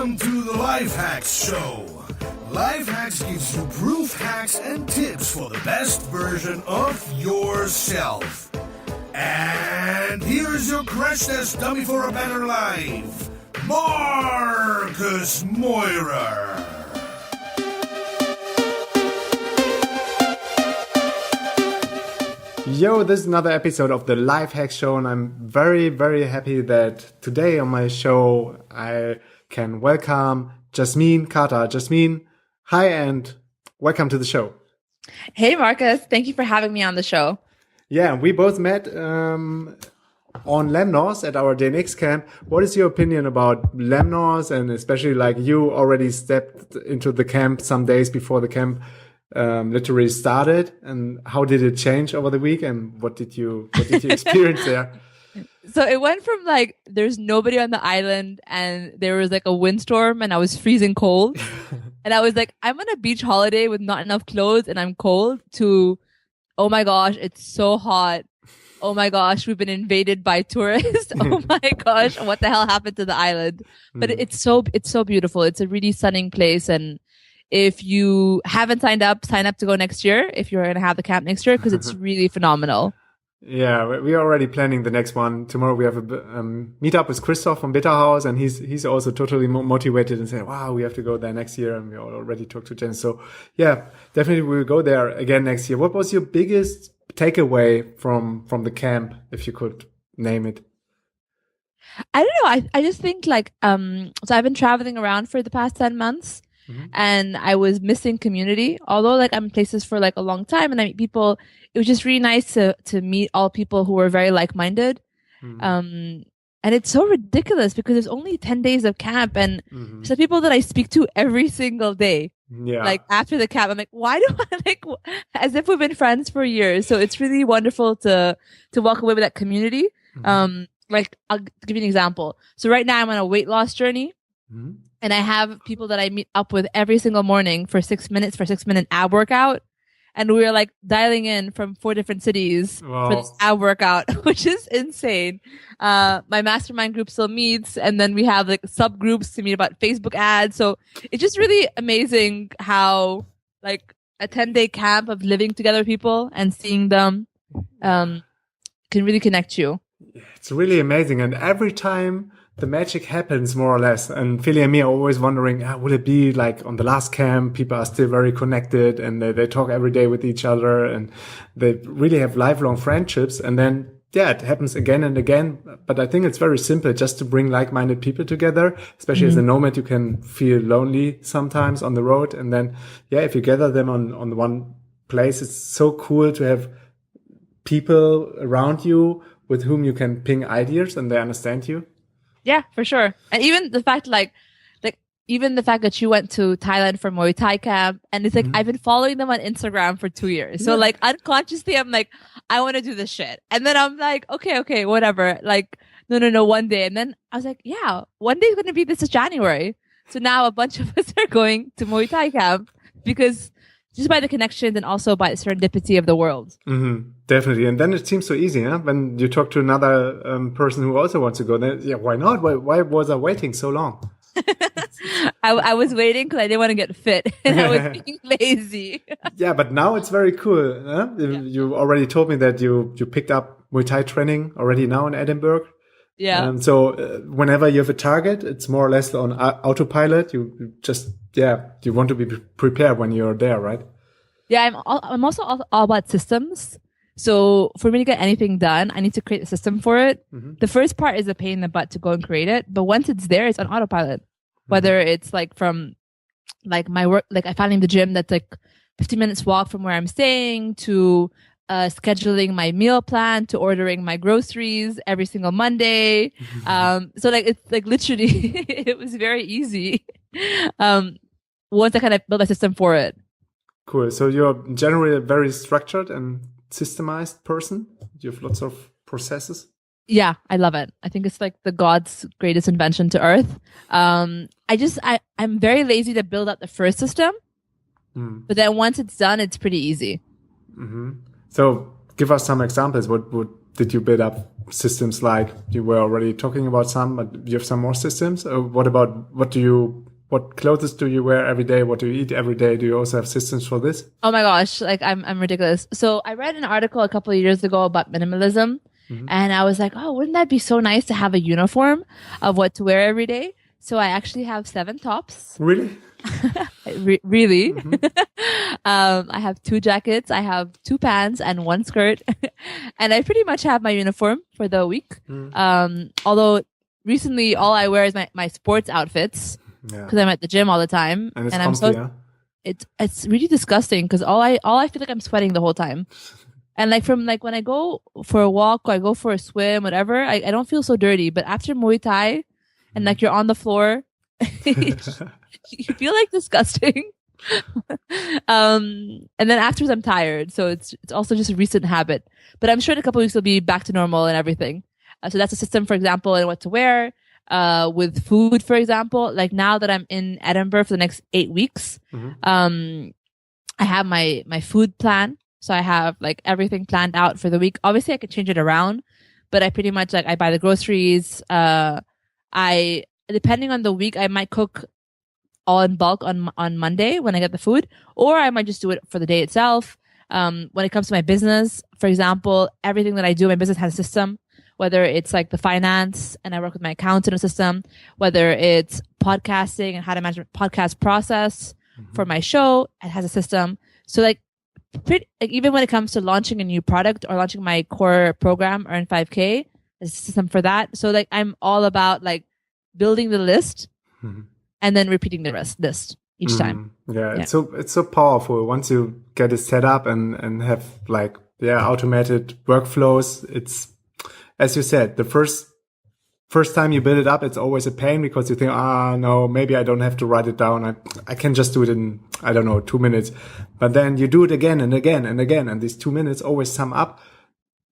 Welcome to the Life Hacks Show. Life Hacks gives you proof hacks and tips for the best version of yourself. And here's your crash test dummy for a better life, Marcus Meurer. Yo, this is another episode of the Life Hacks Show, and I'm very, very happy that today on my show I can welcome Yasmine Kather. Yasmine, hi, and welcome to the show. Hey, Marcus. Thank you for having me on the show. Yeah, we both met on Lemnos at our DNX camp. What is your opinion about Lemnos, and especially like you already stepped into the camp some days before the camp literally started, and how did it change over the week, and what did you experience there? So it went from like there's nobody on the island and there was like a windstorm and I was freezing cold and I was like, I'm on a beach holiday with not enough clothes and I'm cold, to oh my gosh, it's so hot, oh my gosh, we've been invaded by tourists, oh my gosh, what the hell happened to the island? But it's so beautiful. It's a really stunning place, and if you haven't signed up, sign up to go next year if you're going to have the camp next year, because it's really phenomenal. Yeah, we're already planning the next one. Tomorrow we have a meetup with Christoph from Bitter House, and he's also totally motivated and saying, wow, we have to go there next year. And we already talked to Jen. So yeah, definitely we'll go there again next year. What was your biggest takeaway from the camp, if you could name it? I don't know. I just think like, so I've been traveling around for the past 10 months. And I was missing community. Although like I'm in places for like a long time and I meet people, it was just really nice to meet all people who were very like-minded. And it's so ridiculous because there's only 10 days of camp, and it's the people that I speak to every single day. Yeah. Like after the camp, I'm like, why do I like, as if we've been friends for years. So it's really wonderful to walk away with that community. Like I'll give you an example. So right now I'm on a weight loss journey. And I have people that I meet up with every single morning for 6 minutes, for a 6-minute ab workout. And we're like dialing in from 4 different cities for this ab workout, which is insane. My mastermind group still meets, and then we have like subgroups to meet about Facebook ads. So it's just really amazing how like a 10-day camp of living together with people and seeing them can really connect you. It's really amazing. And every time the magic happens, more or less. And Philly and me are always wondering, would it be like on the last camp, people are still very connected and they talk every day with each other and they really have lifelong friendships. And then, yeah, it happens again and again. But I think it's very simple just to bring like-minded people together, especially as a nomad, you can feel lonely sometimes on the road. And then, yeah, if you gather them on one place, it's so cool to have people around you with whom you can ping ideas and they understand you. Yeah, for sure. And even the fact even the fact that you went to Thailand for Muay Thai camp, and it's like, I've been following them on Instagram for 2 years. So like unconsciously, I'm like, I want to do this shit. And then I'm like, okay, whatever. Like, no, one day. And then I was like, yeah, one day is going to be this January. So now a bunch of us are going to Muay Thai camp because just by the connections and also by the serendipity of the world. Definitely. And then it seems so easy, huh? When you talk to another person who also wants to go, then, yeah, why not? Why was I waiting so long? I was waiting because I didn't want to get fit and I was being lazy. Yeah, but now it's very cool. Huh? Yeah. You already told me that you picked up Muay Thai training already now in Edinburgh. Yeah. So whenever you have a target, it's more or less on autopilot. You just, you want to be prepared when you're there, right? Yeah, I'm also all about systems. So for me to get anything done, I need to create a system for it. The first part is a pain in the butt to go and create it. But once it's there, it's on autopilot. Whether it's like from like my work, like I found in the gym that's like 15 minutes walk from where I'm staying, to scheduling my meal plan, to ordering my groceries every single Monday. So like, it's like literally, it was very easy. Once I kind of built a system for it. Cool. So you're generally a very structured and systemized person. You have lots of processes. Yeah, I love it. I think it's like the God's greatest invention to earth. I'm very lazy to build out the first system, but then once it's done, it's pretty easy. So give us some examples. What did you build up systems like you were already talking about some, but you have some more systems? What clothes do you wear every day? What do you eat every day? Do you also have systems for this? Oh my gosh, like I'm ridiculous. So I read an article a couple of years ago about minimalism, and I was like, oh, wouldn't that be so nice to have a uniform of what to wear every day? So I actually have 7 tops. Really? Really? I have 2 jackets, I have 2 pants and 1 skirt, and I pretty much have my uniform for the week. Although recently all I wear is my sports outfits. Because I'm at the gym all the time, and I'm so it's really disgusting because all I feel like I'm sweating the whole time, and like from like when I go for a walk or I go for a swim, whatever, I don't feel so dirty. But after Muay Thai, and like you're on the floor, you feel like disgusting. And then afterwards I'm tired, so it's also just a recent habit. But I'm sure in a couple of weeks it'll be back to normal and everything. So that's a system, for example, in what to wear. With food, for example, like now that I'm in Edinburgh for the next 8 weeks, I have my food plan. So I have like everything planned out for the week. Obviously I could change it around, but I pretty much like I buy the groceries. I, depending on the week, I might cook all in bulk on Monday when I get the food, or I might just do it for the day itself. When it comes to my business, for example, everything that I do in my business has a system. Whether it's like the finance and I work with my accountant system, whether it's podcasting and how to manage the podcast process for my show, it has a system. So like even when it comes to launching a new product or launching my core program, Earn 5K, there's a system for that. So like I'm all about like building the list and then repeating the list each time. Yeah, it's so powerful once you get it set up and have like automated workflows. It's, as you said, the first time you build it up, it's always a pain because you think, no, maybe I don't have to write it down. I can just do it in, 2 minutes. But then you do it again and again and again. And these 2 minutes always sum up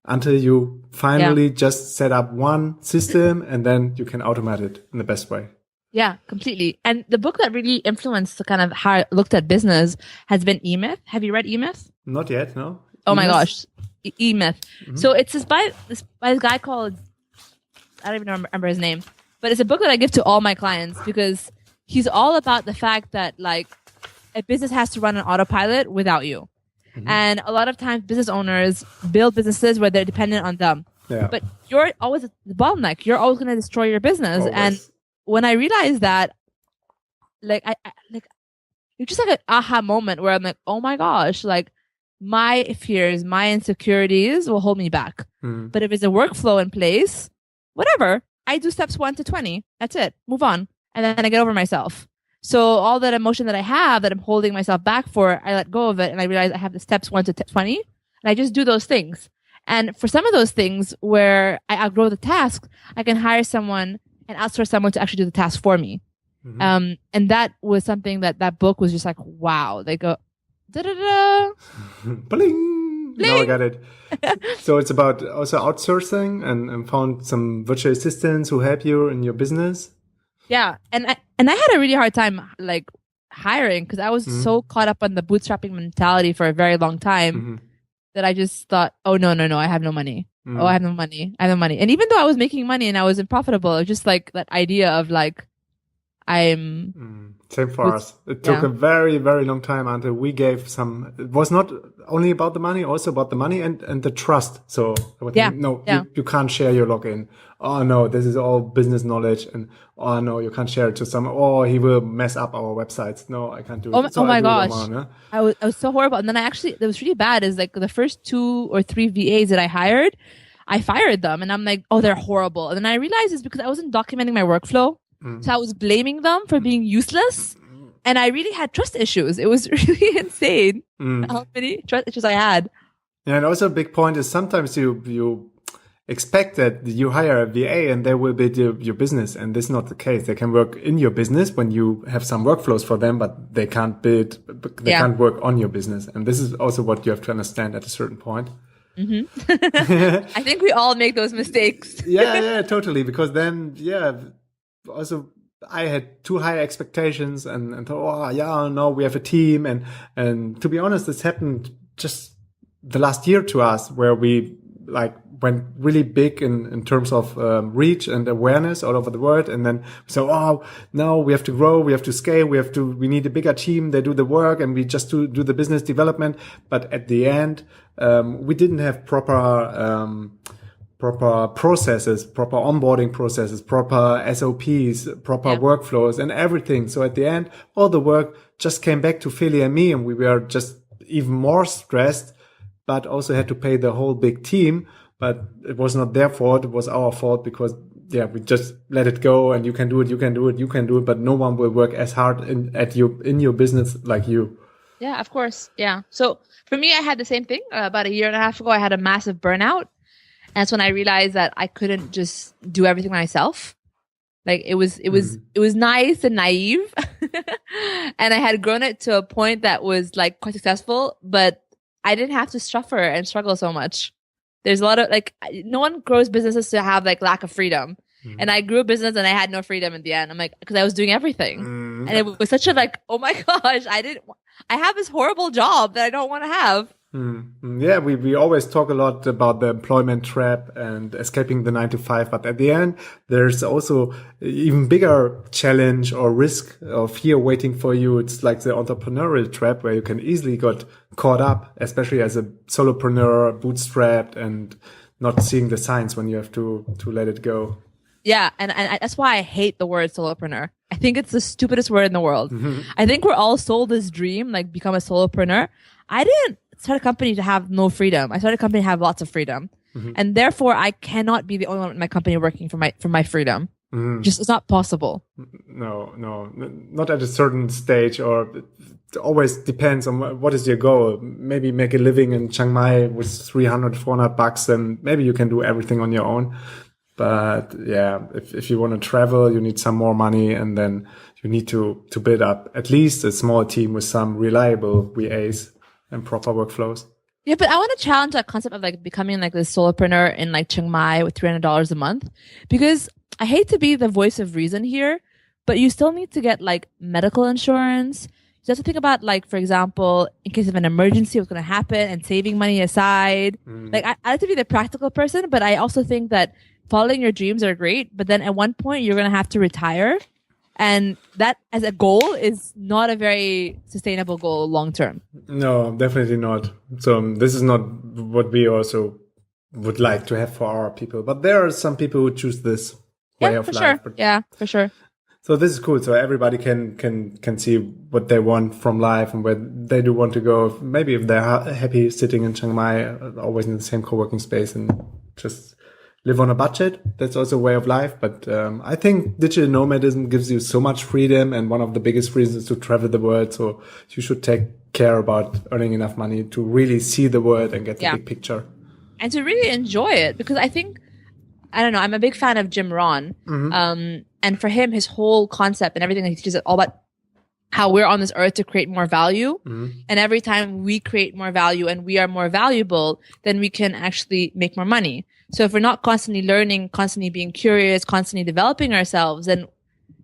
until you finally just set up one system and then you can automate it in the best way. Yeah, completely. And the book that really influenced kind of how I looked at business has been E-Myth. Have you read E-Myth? Not yet, no. Oh my gosh. E-Myth. So it's by this guy called, I don't even remember his name, but it's a book that I give to all my clients because he's all about the fact that like a business has to run on autopilot without you. And a lot of times business owners build businesses where they're dependent on them. Yeah. But you're always the bottleneck. You're always going to destroy your business. Always. And when I realized that, like, it's just like an aha moment where I'm like, oh my gosh, like my fears, my insecurities will hold me back. But if it's a workflow in place, whatever, I do steps 1 to 20. That's it. Move on. And then I get over myself. So all that emotion that I have that I'm holding myself back for, I let go of it. And I realize I have the steps 1 to 20. And I just do those things. And for some of those things where I outgrow the task, I can hire someone and outsource someone to actually do the task for me. And that was something that book was just like, wow. They go, da-da-da. Bling. Now I got it. So it's about also outsourcing and found some virtual assistants who help you in your business. Yeah. And I had a really hard time like hiring because I was so caught up on the bootstrapping mentality for a very long time that I just thought, oh, no, I have no money. Oh, I have no money. And even though I was making money and I wasn't profitable, it was just like that idea of like, Same for us. It took a very, very long time until we gave some. It was not only about the money, also about the money and the trust. So you can't share your login. Oh no, this is all business knowledge, and oh no, you can't share it to someone. Oh, he will mess up our websites. No, I can't do it. Oh my gosh, I was so horrible. And then it was really bad. Is like the first 2 or 3 VAs that I hired, I fired them, and I'm like, oh, they're horrible. And then I realized it's because I wasn't documenting my workflow. So I was blaming them for being useless. And I really had trust issues. It was really insane how many trust issues I had. Yeah, and also a big point is sometimes you expect that you hire a VA and they will build your business. And this is not the case. They can work in your business when you have some workflows for them, but they can't can't work on your business. And this is also what you have to understand at a certain point. I think we all make those mistakes. Yeah, totally. Because then, also I had too high expectations and thought, we have a team. And to be honest, this happened just the last year to us where we went really big in terms of reach and awareness all over the world. And then so, oh, now we have to grow, we have to scale, we need a bigger team. They do the work and we just do the business development. But at the end, we didn't have proper processes, proper onboarding processes, proper SOPs, proper workflows and everything. So at the end, all the work just came back to Philly and me, and we were just even more stressed, but also had to pay the whole big team. But it was not their fault. It was our fault because, we just let it go, and you can do it, but no one will work as hard in your business like you. Yeah, of course. Yeah. So for me, I had the same thing about a year and a half ago. I had a massive burnout. And that's when I realized that I couldn't just do everything myself. Like it was nice and naive. And I had grown it to a point that was like quite successful, but I didn't have to suffer and struggle so much. There's a lot of no one grows businesses to have like lack of freedom. Mm-hmm. And I grew a business and I had no freedom in the end. I'm like, because I was doing everything. Mm-hmm. And it was such a oh my gosh, I have this horrible job that I don't want to have. Mm. Yeah, we always talk a lot about the employment trap and escaping the 9 to 5, but at the end, there's also even bigger challenge or risk or fear waiting for you. It's like the entrepreneurial trap where you can easily get caught up, especially as a solopreneur, bootstrapped, and not seeing the signs when you have to let it go. Yeah, and that's why I hate the word solopreneur. I think it's the stupidest word in the world. Mm-hmm. I think we're all sold this dream, like become a solopreneur. I didn't start a company to have no freedom. I started a company to have lots of freedom. Mm-hmm. And therefore I cannot be the only one in my company working for my freedom. Mm-hmm. Just, it's not possible. No, not at a certain stage, or it always depends on what is your goal. Maybe make a living in Chiang Mai with $300-400, and maybe you can do everything on your own. But yeah, if you want to travel, you need some more money, and then you need to build up at least a small team with some reliable VAs and proper workflows. Yeah, but I want to challenge that concept of like becoming like this solopreneur in like Chiang Mai with $300 a month, because I hate to be the voice of reason here, but you still need to get like medical insurance. You have to think about like, for example, in case of an emergency, what's going to happen, and saving money aside. Like I like to be the practical person, but I also think that following your dreams are great, but then at one point you're going to have to retire. And that as a goal is not a very sustainable goal long term. No, definitely not. So this is not what we also would like to have for our people. But there are some people who choose this way of life. Sure. Yeah, for sure. So this is cool. So everybody can see what they want from life and where they do want to go. Maybe if they're happy sitting in Chiang Mai, always in the same co-working space, and just live on a budget. That's also a way of life. But I think digital nomadism gives you so much freedom, and one of the biggest reasons to travel the world. So you should take care about earning enough money to really see the world and get the big picture. And to really enjoy it, because I think, I don't know, I'm a big fan of Jim Rohn. Mm-hmm. And for him, his whole concept and everything that he teaches is all about how we're on this earth to create more value. Mm-hmm. And every time we create more value and we are more valuable, then we can actually make more money. So if we're not constantly learning, constantly being curious, constantly developing ourselves, then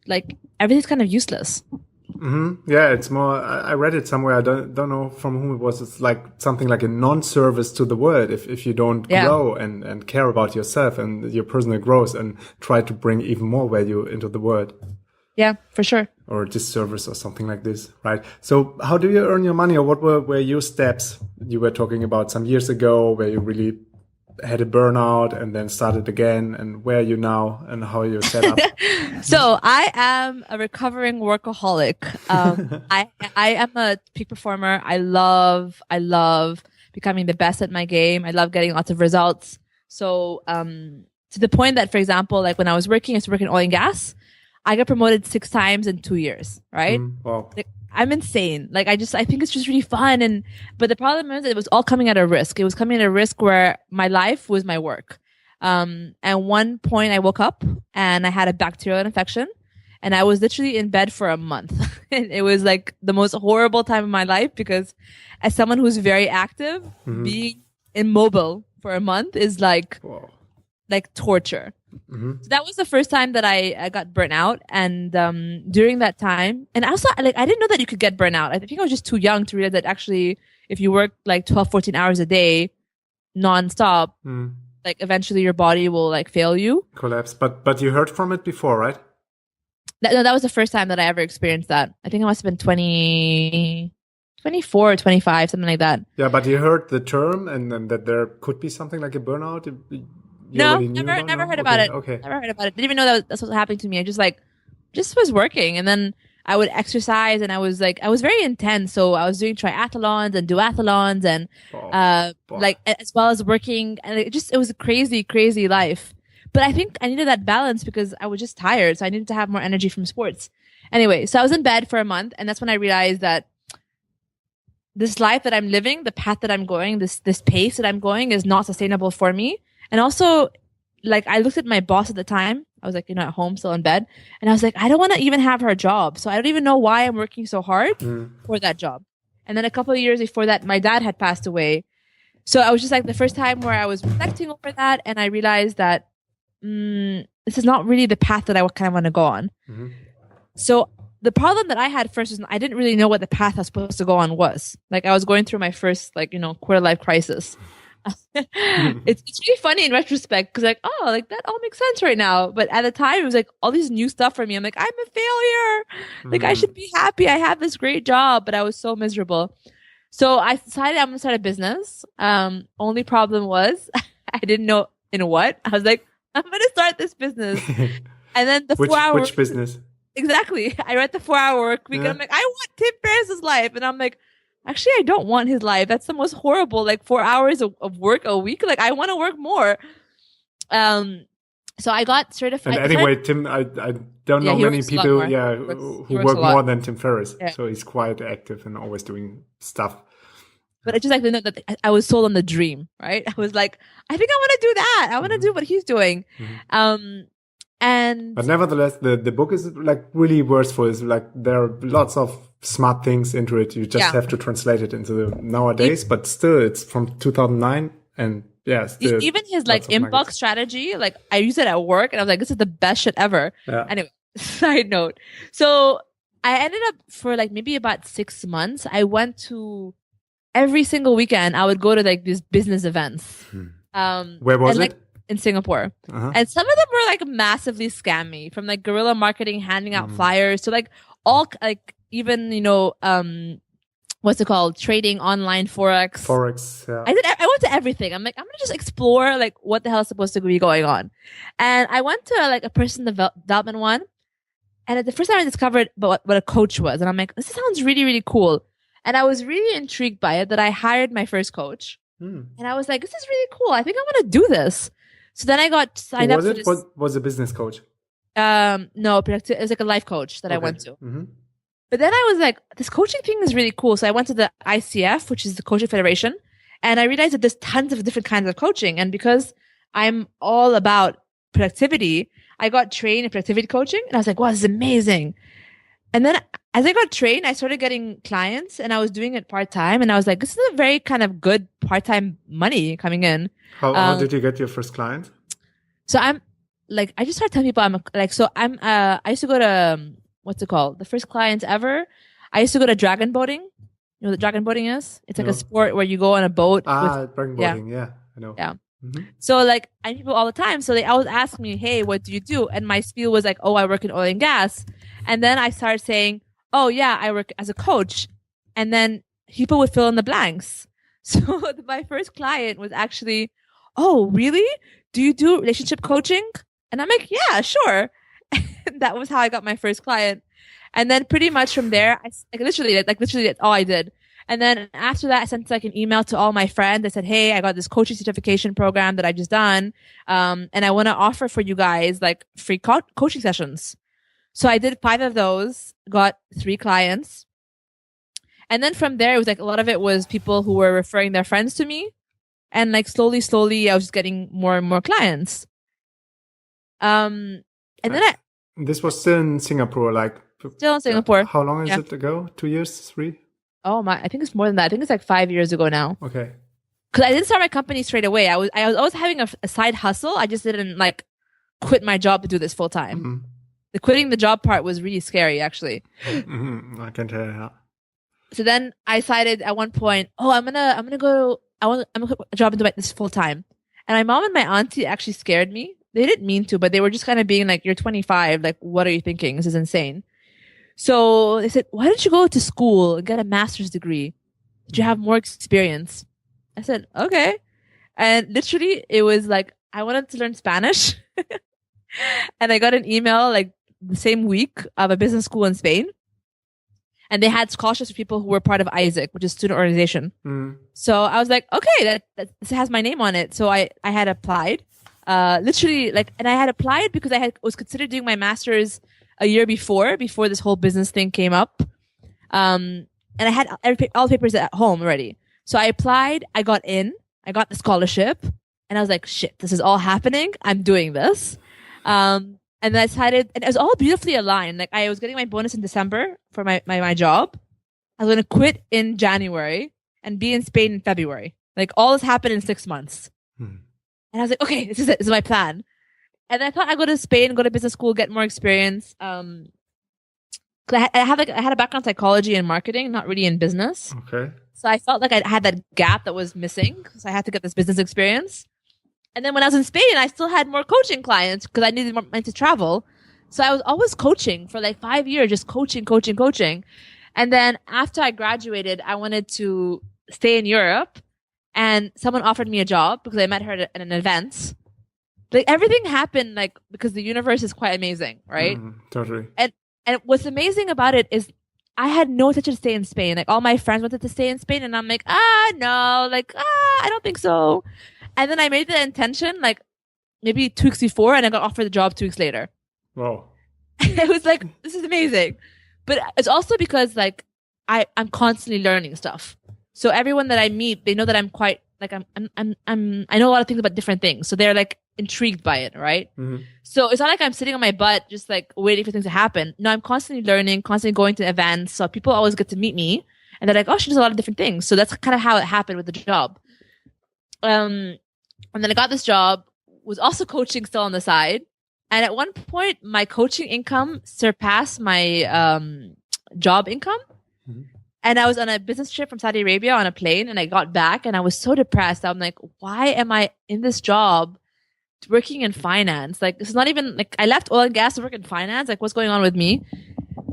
like everything's kind of useless. Mm-hmm. Yeah, it's more, I read it somewhere. I don't know from whom it was. It's like something like a non-service to the world. If you don't grow and care about yourself and your personal growth and try to bring even more value into the world. Yeah, for sure. Or disservice or something like this, right? So how do you earn your money, or what were your steps you were talking about some years ago where you really had a burnout and then started again, and where are you now and how are you set up? So I am a recovering workaholic. I am a peak performer. I love becoming the best at my game. I love getting lots of results. So to the point that, for example, like when I was working, I used to work in oil and gas. I got promoted 6 times in 2 years, right? Wow. Like, I'm insane. Like I think it's just really fun. But the problem is it was all coming at a risk. It was coming at a risk where my life was my work. At one point I woke up and I had a bacterial infection, and I was literally in bed for a month. It was like the most horrible time of my life, because as someone who's very active, being immobile for a month is like torture. Mm-hmm. So that was the first time that I got burnt out. And during that time, and also like I didn't know that you could get burnt out. I think I was just too young to realize that actually if you work like 12, 14 hours a day nonstop, like eventually your body will like fail you. Collapse. But you heard from it before, right? That was the first time that I ever experienced that. I think I must have been 24 or 25, something like that. Yeah, but you heard the term and that there could be something like a burnout. No, never heard about it. Okay. Never heard about it. Didn't even know that's what was happening to me. I just was working, and then I would exercise, and I was very intense. So I was doing triathlons and duathlons, and like as well as working, and it was a crazy, crazy life. But I think I needed that balance because I was just tired, so I needed to have more energy from sports. Anyway, so I was in bed for a month, and that's when I realized that this life that I'm living, the path that I'm going, this pace that I'm going is not sustainable for me. And also, like, I looked at my boss at the time. I was like, at home, still in bed. And I was like, I don't want to even have her job. So I don't even know why I'm working so hard for that job. And then a couple of years before that, my dad had passed away. So I was just like the first time where I was reflecting over that. And I realized that this is not really the path that I kind of want to go on. Mm-hmm. So the problem that I had first was I didn't really know what the path I was supposed to go on was. Like I was going through my first, quarter life crisis. It's really funny in retrospect because that all makes sense right now. But at the time, it was like all these new stuff for me. I'm like, I'm a failure. Like I should be happy. I have this great job, but I was so miserable. So I decided I'm gonna start a business. Only problem was I didn't know in what. I was like, I'm gonna start this business. And then the 4 hour which business? Exactly. I read the 4 hour work week and I'm like, I want Tim Ferriss's life. And I'm like, actually, I don't want his life. That's the most horrible, 4 hours of work a week. Like, I want to work more. So I got certified. And anyway, Tim, I don't know many people, who work more than Tim Ferriss. Yeah. So he's quite active and always doing stuff. But I just like to know that I was sold on the dream, right? I was like, I think I want to do that. I want to do what he's doing. But nevertheless, the book is really worthwhile. It's there are lots of smart things into it. You just have to translate it into nowadays. But still, it's from 2009, and still even his inbox strategy. I use it at work, and I was like, this is the best shit ever. Yeah. Anyway, side note. So I ended up for maybe about 6 months. I went to every single weekend. I would go to these business events. Where was it? In Singapore. And some of them were massively scammy, from guerrilla marketing, handing out flyers to all even what's it called, trading online forex. Yeah. I went to everything. I'm like, I'm gonna just explore what the hell is supposed to be going on. And I went to a person development one, and at the first time I discovered what a coach was, and I'm like, this sounds really, really cool. And I was really intrigued by it that I hired my first coach. And I was like, this is really cool. I think I want to do this. So then I got signed up for this. Was a business coach? No, it was a life coach that I went to. But then I was like, this coaching thing is really cool. So I went to the ICF, which is the Coaching Federation. And I realized that there's tons of different kinds of coaching. And because I'm all about productivity, I got trained in productivity coaching. And I was like, wow, this is amazing. And then as I got trained, I started getting clients, and I was doing it part-time. And I was like, this is a very kind of good part-time money coming in. How did you get your first client? So I just started telling people I used to go to, what's it called? The first clients ever. I used to go to dragon boating. You know what dragon boating is? It's a sport where you go on a boat. Dragon boating. Yeah, I know. Yeah. So I meet people all the time. So they always ask me, hey, what do you do? And my spiel was I work in oil and gas. And then I started saying, oh yeah, I work as a coach. And then people would fill in the blanks. So my first client was actually, oh, really? Do you do relationship coaching? And I'm like, yeah, sure. And that was how I got my first client. And then pretty much from there, literally that's all I did. And then after that, I sent an email to all my friends. I said, hey, I got this coaching certification program that I just done. And I want to offer for you guys free coaching sessions. So I did 5 of those, got 3 clients. And then from there, it was a lot of it was people who were referring their friends to me. And slowly, I was just getting more and more clients. And then this was still in Singapore, still in Singapore. How long is it ago? 2 years, 3? Oh my! I think it's more than that. I think it's 5 years ago now. Okay. Because I didn't start my company straight away. I was always having a side hustle. I just didn't quit my job to do this full time. The quitting the job part was really scary, actually. I can tell you. Yeah. So then I decided at one point, I'm gonna quit a job and do this full time. And my mom and my auntie actually scared me. They didn't mean to, but they were just kind of being like, you're 25. Like, what are you thinking? This is insane. So they said, why don't you go to school and get a master's degree? Did you have more experience? I said, okay. And literally it was like, I wanted to learn Spanish. And I got an email like the same week of a business school in Spain. And they had scholarships for people who were part of ISAC, which is student organization. So I was like, okay, this has my name on it. So I had applied, literally like, and I had applied because was considered doing my master's a year before this whole business thing came up. And I had all the papers at home already. So I applied, I got in, I got the scholarship, and I was like, shit, this is all happening. I'm doing this. And then I decided, and it was all beautifully aligned. Like I was getting my bonus in December for my job. I was going to quit in January and be in Spain in February. Like all this happened in 6 months. And I was like, okay, this is it. This is my plan. And I thought I'd go to Spain, go to business school, get more experience. Cause I had a background in psychology and marketing, not really in business. Okay. So I felt like I had that gap that was missing. So I had to get this business experience. And then when I was in Spain, I still had more coaching clients because I needed more money to travel. So I was always coaching for like 5 years, just coaching. And then after I graduated, I wanted to stay in Europe, and someone offered me a job because I met her at an event. Like everything happened like because the universe is quite amazing, right? Totally. And what's amazing about it is I had no intention to stay in Spain. Like all my friends wanted to stay in Spain, and I'm like, no, like, I don't think so. And then I made the intention like maybe 2 weeks before, and I got offered the job 2 weeks later. Wow. It was like, this is amazing. But it's also because like I'm constantly learning stuff. So everyone that I meet, they know that I'm quite like I know a lot of things about different things. So they're like intrigued by it, right? So it's not like I'm sitting on my butt just like waiting for things to happen. No, I'm constantly learning, constantly going to events. So people always get to meet me, and they're like, oh, she does a lot of different things. So that's kind of how it happened with the job. And then I got this job, was also coaching still on the side. And at one point, my coaching income surpassed my job income. And I was on a business trip from Saudi Arabia on a plane, and I got back and I was so depressed. I'm like, why am I in this job working in finance? Like, this is not even like I left oil and gas to work in finance. Like, what's going on with me?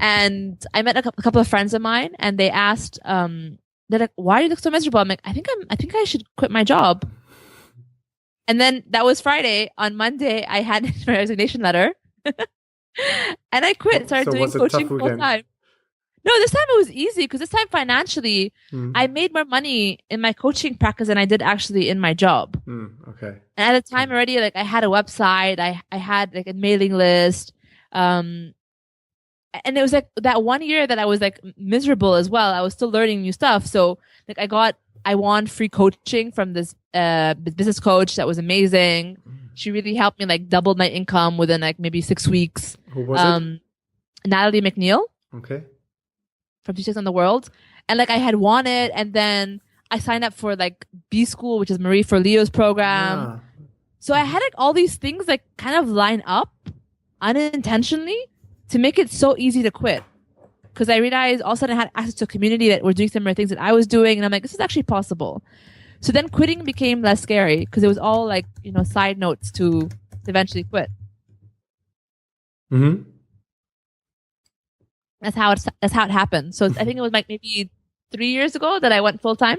And I met a couple of friends of mine, and they asked, they're like, why do you look so miserable? I'm like, I think I should quit my job. And then that was Friday. On Monday, I had my resignation letter, and I quit. Started doing coaching full time. No, this time it was easy because this time financially, I made more money in my coaching practice than I did actually in my job. Okay. And at the time already, like I had a website, I had like a mailing list, and it was like that 1 year that I was like miserable as well. I was still learning new stuff, so like I won free coaching from this business coach that was amazing. She really helped me like double my income within like maybe 6 weeks. Who was it? Natalie McNeil. Okay. From Teachers on the World. And like I had won it, and then I signed up for like B School, which is Marie Forleo's program. So I had like all these things like kind of line up unintentionally to make it so easy to quit. Because I realized all of a sudden I had access to a community that were doing similar things that I was doing, and I'm like, this is actually possible. So then quitting became less scary because it was all like, side notes to eventually quit. That's how it happened. So I think it was like maybe 3 years ago that I went full time.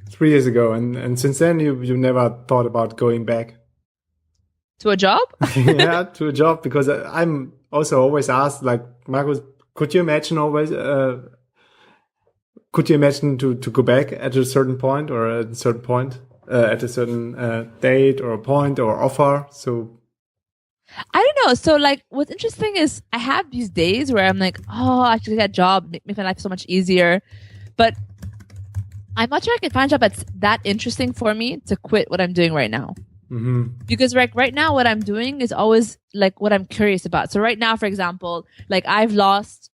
3 years ago, and since then you never thought about going back to a job? Yeah, to a job, because I'm also always asked, like, Marcus, could you imagine to go back at a certain point, or at a certain point, at a certain date or point or offer? So I don't know. So like what's interesting is I have these days where I'm like, oh, I should get a job, make my life so much easier. But I'm not sure I can find a job that's that interesting for me to quit what I'm doing right now. Because right now what I'm doing is always like what I'm curious about. So right now, for example, like I've lost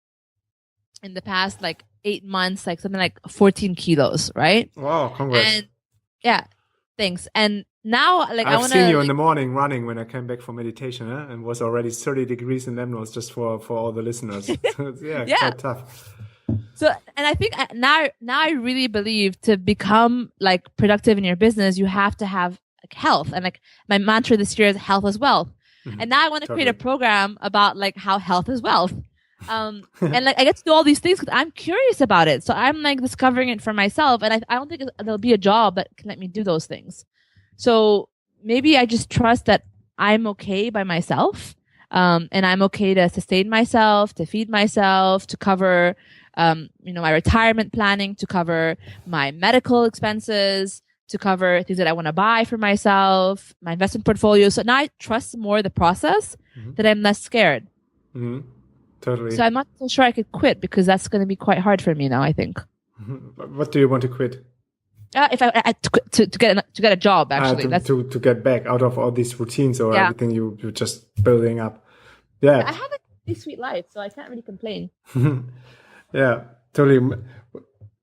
in the past like 8 months, like something like 14 kilos, right? Wow, congrats. And yeah, thanks. And now, like I've seen you in the morning running when I came back from meditation, and was already 30 degrees in Lemnos, just for all the listeners. So, yeah, quite tough. So, and I think now I really believe to become like productive in your business, you have to have like health. And like my mantra this year is health is wealth. And now I want to create a program about like how health is wealth. And like I get to do all these things because I'm curious about it. So I'm like discovering it for myself. And I don't think there'll be a job that can let me do those things. So maybe I just trust that I'm okay by myself. And I'm okay to sustain myself, to feed myself, to cover, my retirement planning, to cover my medical expenses, to cover things that I want to buy for myself, my investment portfolio. So now I trust more the process, that I'm less scared. Totally. So I'm not so sure I could quit because that's going to be quite hard for me now, I think. What do you want to quit? If I to get a job, actually. To get back out of all these routines or everything you're just building up. Yeah. I have a pretty sweet life, so I can't really complain. Yeah, totally.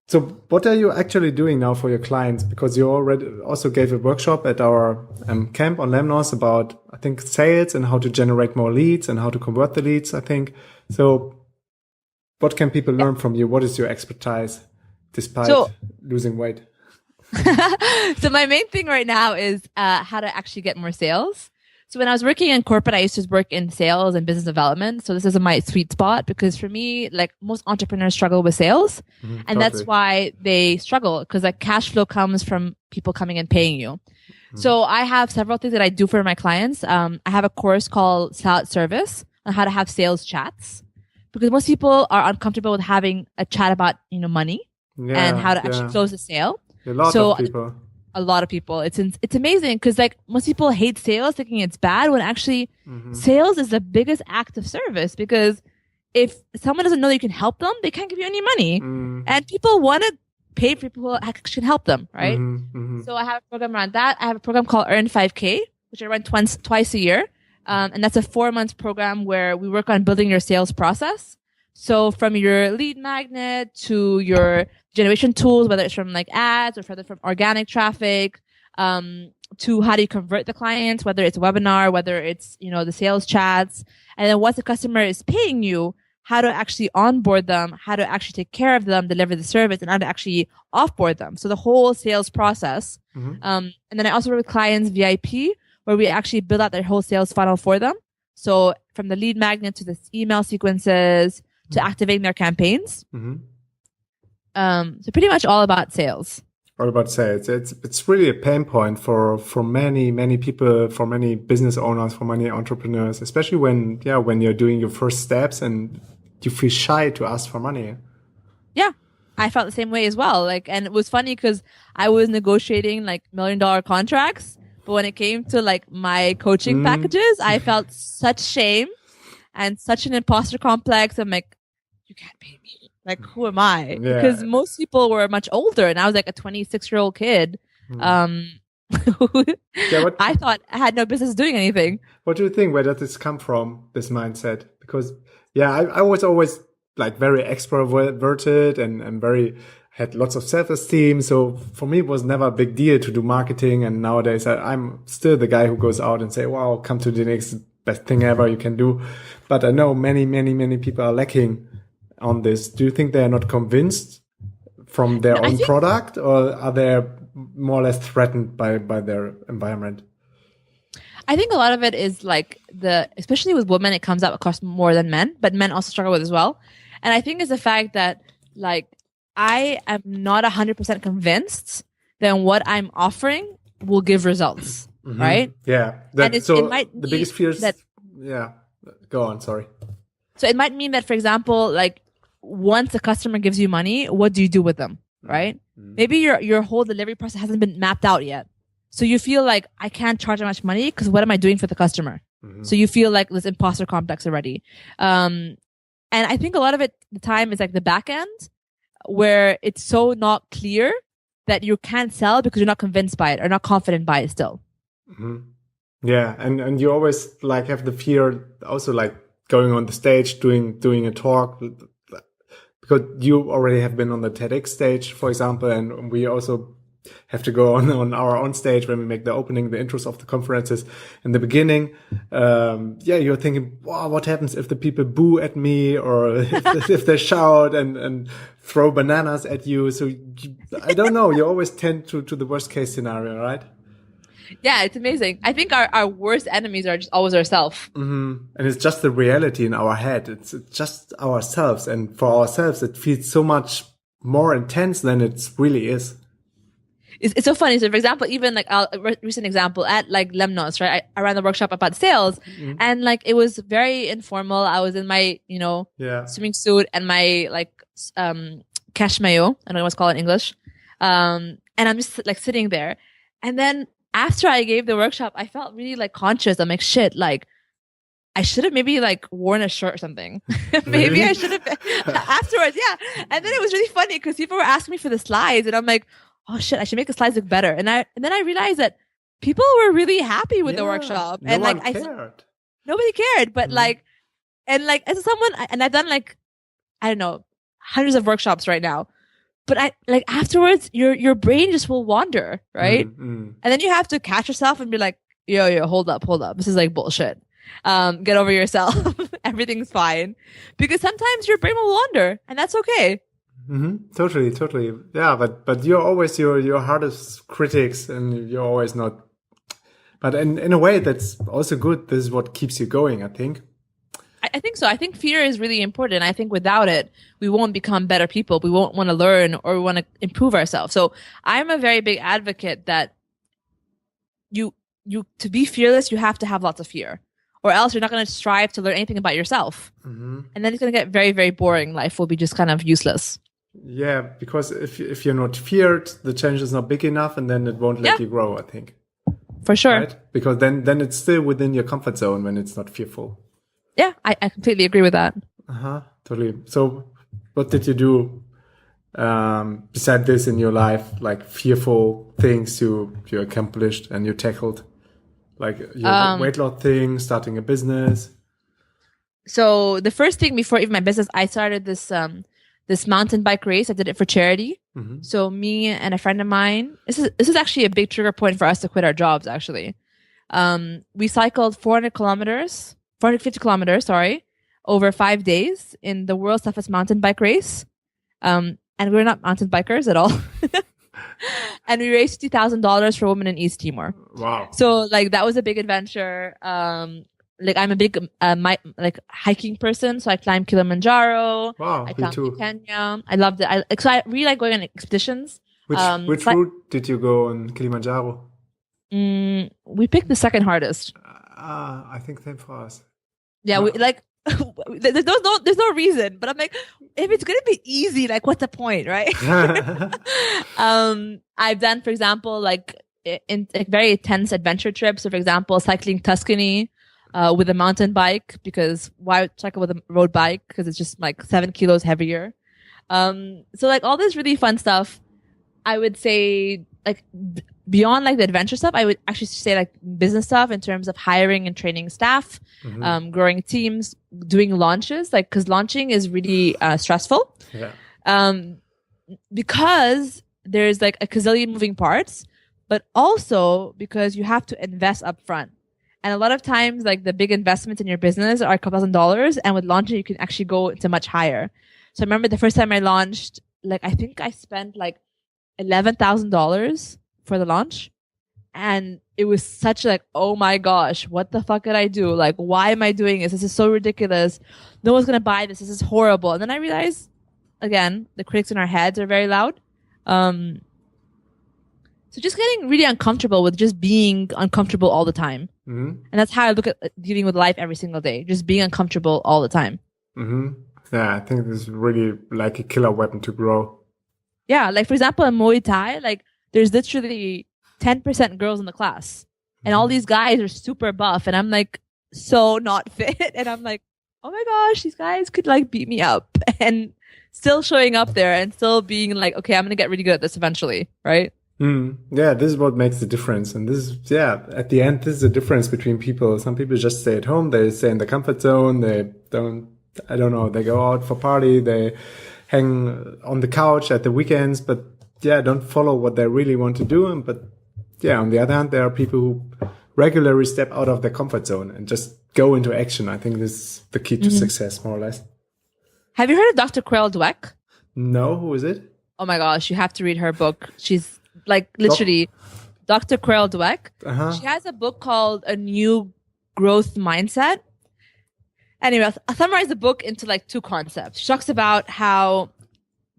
So what are you actually doing now for your clients? Because you already also gave a workshop at our camp on Lemnos about, I think, sales and how to generate more leads and how to convert the leads, I think. So what can people learn from you? What is your expertise despite losing weight? So my main thing right now is how to actually get more sales. So when I was working in corporate, I used to work in sales and business development. So this is my sweet spot because for me, like most entrepreneurs struggle with sales. And that's why they struggle because like cash flow comes from people coming and paying you. So I have several things that I do for my clients. I have a course called Salad Service on how to have sales chats because most people are uncomfortable with having a chat about, money and how to actually close a sale. A lot of people. A lot of people. It's amazing because like most people hate sales thinking it's bad when actually sales is the biggest act of service because if someone doesn't know that you can help them, they can't give you any money. And people want to pay for people who actually can help them, right? So I have a program around that. I have a program called Earn 5K, which I run twice a year. And that's a 4-month program where we work on building your sales process. So from your lead magnet to your generation tools, whether it's from like ads or further from organic traffic, to how do you convert the clients, whether it's a webinar, whether it's, the sales chats. And then once the customer is paying you, how to actually onboard them, how to actually take care of them, deliver the service, and how to actually offboard them. So the whole sales process. And then I also work with clients VIP, where we actually build out their whole sales funnel for them. So from the lead magnet to the email sequences, to activating their campaigns. So pretty much all about sales. All about sales. It's really a pain point for many people, for many business owners, for many entrepreneurs, especially when you're doing your first steps and you feel shy to ask for money. Yeah. I felt the same way as well. And it was funny because I was negotiating like $1 million contracts, but when it came to like my coaching packages, I felt such shame and such an imposter complex. I'm like, you can't pay me. Like, who am I? Because most people were much older and I was like a 26-year-old kid. I thought I had no business doing anything. What do you think? Where does this come from, this mindset? Because, I was always like very extroverted and had lots of self-esteem. So for me, it was never a big deal to do marketing. And nowadays I'm still the guy who goes out and say, wow, come to the next best thing ever you can do. But I know many, many, many people are lacking on this. Do you think they are not convinced from their own product, or are they more or less threatened by their environment? I think a lot of it is like especially with women, it comes up across more than men, but men also struggle with it as well. And I think it's the fact that like I am not 100% convinced that what I'm offering will give results, right? Yeah. The biggest fears. Go on. Sorry. So it might mean that, for example, like once a customer gives you money, what do you do with them, right? Maybe your whole delivery process hasn't been mapped out yet. So you feel like I can't charge that much money because what am I doing for the customer? So you feel like this imposter complex already. And I think a lot of the time is like the back end where it's so not clear that you can't sell because you're not convinced by it or not confident by it still. Yeah. And you always like have the fear also like going on the stage, doing a talk, because you already have been on the TEDx stage, for example, and we also have to go on our own stage when we make the opening, the intros of the conferences. In the beginning, you're thinking, wow, what happens if the people boo at me, or if they shout and throw bananas at you? So I don't know. You always tend to the worst case scenario, right? Yeah, it's amazing. I think our worst enemies are just always ourselves. Mm-hmm. And it's just the reality in our head. It's just ourselves. And for ourselves, it feels so much more intense than it really is. It's so funny. So, for example, even like a recent example at like Lemnos, right? I ran the workshop about sales, and like it was very informal. I was in my, swimming suit and my like cache maillot. I don't know what's called in English. And I'm just like sitting there, and then after I gave the workshop, I felt really like conscious. I'm like, shit, like I should have maybe like worn a shirt or something. Maybe I should have afterwards. Yeah. And then it was really funny because people were asking me for the slides, and I'm like, oh shit, I should make the slides look better. And then I realized that people were really happy with the workshop. And like nobody cared. But like, and like as someone, and I've done like, I don't know, hundreds of workshops right now. But I like afterwards, your brain just will wander, right? And then you have to catch yourself and be like, yo, hold up. This is like bullshit. Get over yourself. Everything's fine. Because sometimes your brain will wander, and that's okay. Totally. Yeah, but you're always your hardest critics, and you're always not. But in a way, that's also good. This is what keeps you going, I think. I think so. I think fear is really important. I think without it, we won't become better people. We won't want to learn or want to improve ourselves. So I'm a very big advocate that you to be fearless, you have to have lots of fear, or else you're not going to strive to learn anything about yourself. And then it's going to get very, very boring. Life will be just kind of useless. Yeah, because if you're not feared, the challenge is not big enough, and then it won't let you grow, I think. For sure. Right? Because then it's still within your comfort zone when it's not fearful. Yeah, I completely agree with that. Totally. So what did you do beside this in your life, like fearful things you accomplished and you tackled? Like your weight loss thing, starting a business? So the first thing before even my business, I started this mountain bike race. I did it for charity. So me and a friend of mine, this is actually a big trigger point for us to quit our jobs, actually. We cycled 450 kilometers, over 5 days in the world's toughest mountain bike race. And we're not mountain bikers at all. And we raised $50,000 for women in East Timor. Wow. So like that was a big adventure. Like I'm a big hiking person, so I climbed Kilimanjaro. Wow, I climbed Kenya. I loved it. So I really like going on expeditions. Which route did you go on Kilimanjaro? We picked the second hardest. I think same for us. Yeah, we like. There's no reason, but I'm like, if it's gonna be easy, like what's the point, right? I've done, for example, like in very intense adventure trips. So, for example, cycling Tuscany with a mountain bike, because why cycle with a road bike? Because it's just like 7 kilos heavier. So like all this really fun stuff. I would say like beyond like the adventure stuff, I would actually say like business stuff in terms of hiring and training staff, growing teams, doing launches, like because launching is really stressful. Because there's like a gazillion moving parts, but also because you have to invest up front. And a lot of times, like the big investments in your business are a couple $1,000s, and with launching, you can actually go into much higher. So I remember the first time I launched, like I think I spent like $11,000 for the launch, and it was such like, oh my gosh, what the fuck did I do? Like, why am I doing this? This is so ridiculous. No one's gonna buy this. This is horrible. And then I realized, again, the critics in our heads are very loud. So just getting really uncomfortable with just being uncomfortable all the time. And that's how I look at dealing with life every single day. Just being uncomfortable all the time. Yeah, I think this is really like a killer weapon to grow. Yeah, like for example, in Muay Thai, like there's literally 10% girls in the class. And all these guys are super buff. And I'm like so not fit. And I'm like, oh my gosh, these guys could like beat me up. And still showing up there and still being like, okay, I'm going to get really good at this eventually. Right? Yeah, this is what makes the difference. And this is, at the end, this is the difference between people. Some people just stay at home. They stay in the comfort zone. They don't, I don't know, they go out for party. They hang on the couch at the weekends. But don't follow what they really want to do. But yeah, on the other hand, there are people who regularly step out of their comfort zone and just go into action. I think this is the key to success, more or less. Have you heard of Dr. Carol Dweck? No, who is it? Oh my gosh, you have to read her book. She's like literally Dr. Carol Dweck. She has a book called A New Growth Mindset. Anyway, I'll summarize the book into like two concepts. She talks about how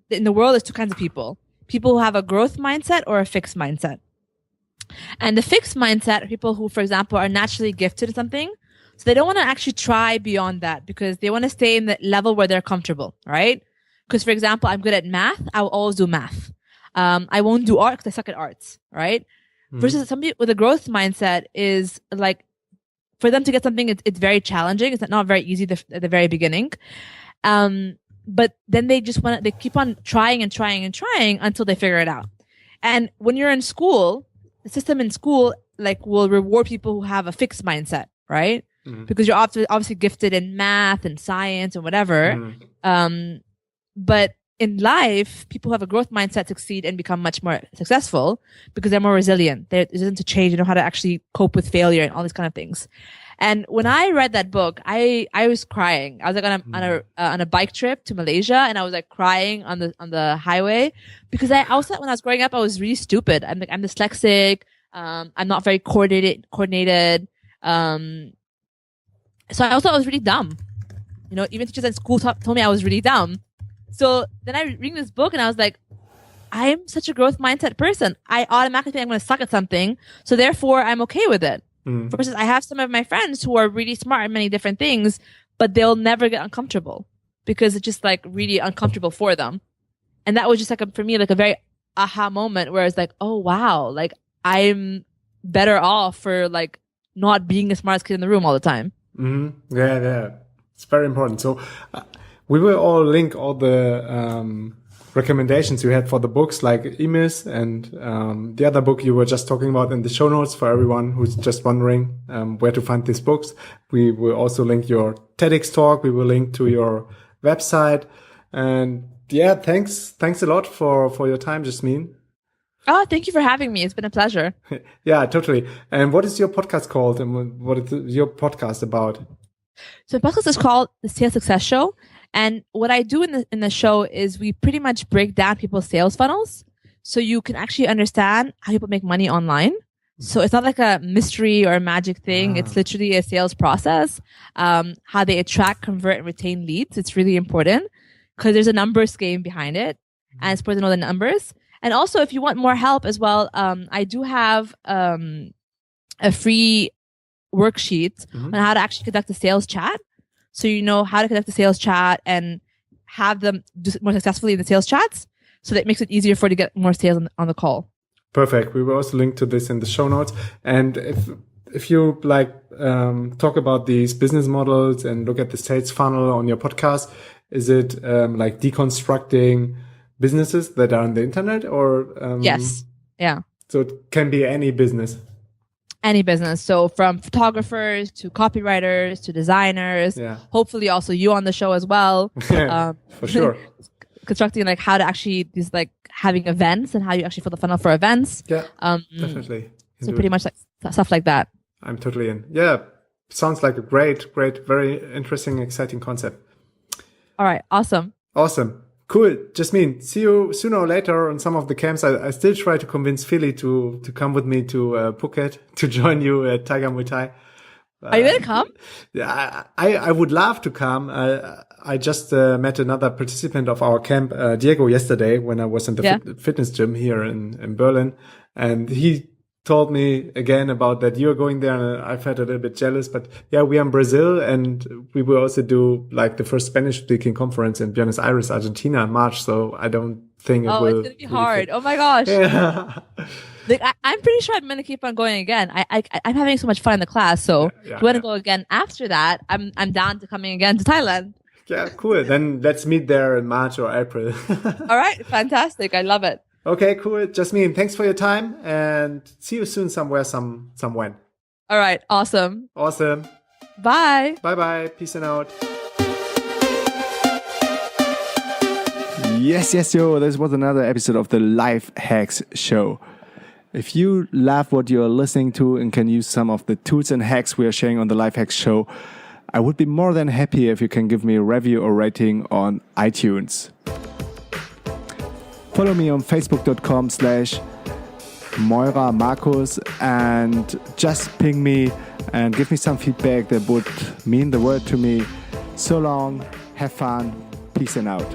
in the world there's two kinds of people. People who have a growth mindset or a fixed mindset. And the fixed mindset are people who, for example, are naturally gifted at something. So they don't want to actually try beyond that because they want to stay in the level where they're comfortable, right? Because, for example, I'm good at math. I will always do math. I won't do art because I suck at arts, right? Versus somebody with a growth mindset is like, for them to get something, it's very challenging. It's not very easy at the very beginning. But then they keep on trying and trying and trying until they figure it out. And when you're in school, the system in school like will reward people who have a fixed mindset, right? Because you're obviously gifted in math and science and whatever. But in life, people who have a growth mindset succeed and become much more successful because they're more resilient. They're resistant to change. They know how to actually cope with failure and all these kind of things. And when I read that book, I was crying. I was like on a bike trip to Malaysia, and I was like crying on the highway because I also, when I was growing up, I was really stupid. I'm dyslexic. I'm not very coordinated. So I also was really dumb. You know, even teachers at school told me I was really dumb. So then I read this book and I was like, I'm such a growth mindset person. I automatically think I'm going to suck at something. So therefore I'm okay with it. Versus I have some of my friends who are really smart at many different things, but they'll never get uncomfortable because it's just like really uncomfortable for them. And that was just like for me, like a very aha moment where it's like, oh wow, like I'm better off for like not being the smartest kid in the room all the time. Yeah. It's very important. So we will all link all the recommendations you had for the books like Emis and the other book you were just talking about in the show notes for everyone who's just wondering where to find these books. We will also link your TEDx talk. We will link to your website. And yeah, thanks a lot for your time, Yasmine. Oh, thank you for having me. It's been a pleasure. Yeah, totally. And what is your podcast called and what is your podcast about? So the podcast is called The Sales Success Show. And what I do in the show is we pretty much break down people's sales funnels so you can actually understand how people make money online. So it's not like a mystery or a magic thing. It's literally a sales process, how they attract, convert, and retain leads. It's really important because there's a numbers game behind it and it's important to know the numbers. And also, if you want more help as well, I do have a free worksheet on how to actually conduct a sales chat. So you know how to conduct a sales chat and have them do more successfully in the sales chats. So that makes it easier for you to get more sales on the call. Perfect. We will also link to this in the show notes. And if you like talk about these business models and look at the sales funnel on your podcast, is it like deconstructing businesses that are on the internet or? Yes. Yeah. So it can be any business. Any business. So from photographers to copywriters to designers, hopefully also you on the show as well. For sure. Constructing like how to actually like having events and how you actually fill the funnel for events. Yeah, definitely. So pretty much like stuff like that. I'm totally in. Yeah. Sounds like a great, very interesting, exciting concept. All right. Awesome. Cool. Jasmine, see you sooner or later on some of the camps. I still try to convince Philly to come with me to Phuket to join you at Tiger Muay Thai. Are you going to come? Yeah, I would love to come. I just met another participant of our camp, Diego, yesterday when I was in the fitness gym here in Berlin. And he told me again about that you're going there, and I felt a little bit jealous. But yeah, we are in Brazil, and we will also do like the first Spanish-speaking conference in Buenos Aires, Argentina in March. So I don't think it will. Oh, it's gonna be hard. Oh my gosh. Yeah. Like, I'm pretty sure I'm gonna keep on going again. I'm having so much fun in the class. So if you want to go again after that, I'm down to coming again to Thailand. Yeah, cool. Then let's meet there in March or April. All right, fantastic. I love it. Okay, cool. Jasmine, thanks for your time and see you soon somewhere, somewhen. All right, awesome. Bye. Bye. Bye. Peace and out. Yes, yo. This was another episode of the Life Hacks Show. If you love what you're listening to and can use some of the tools and hacks we are sharing on the Life Hacks Show, I would be more than happy if you can give me a review or rating on iTunes. Follow me on facebook.com/Meurer Marcus and just ping me and give me some feedback that would mean the world to me. So long, have fun, peace and out.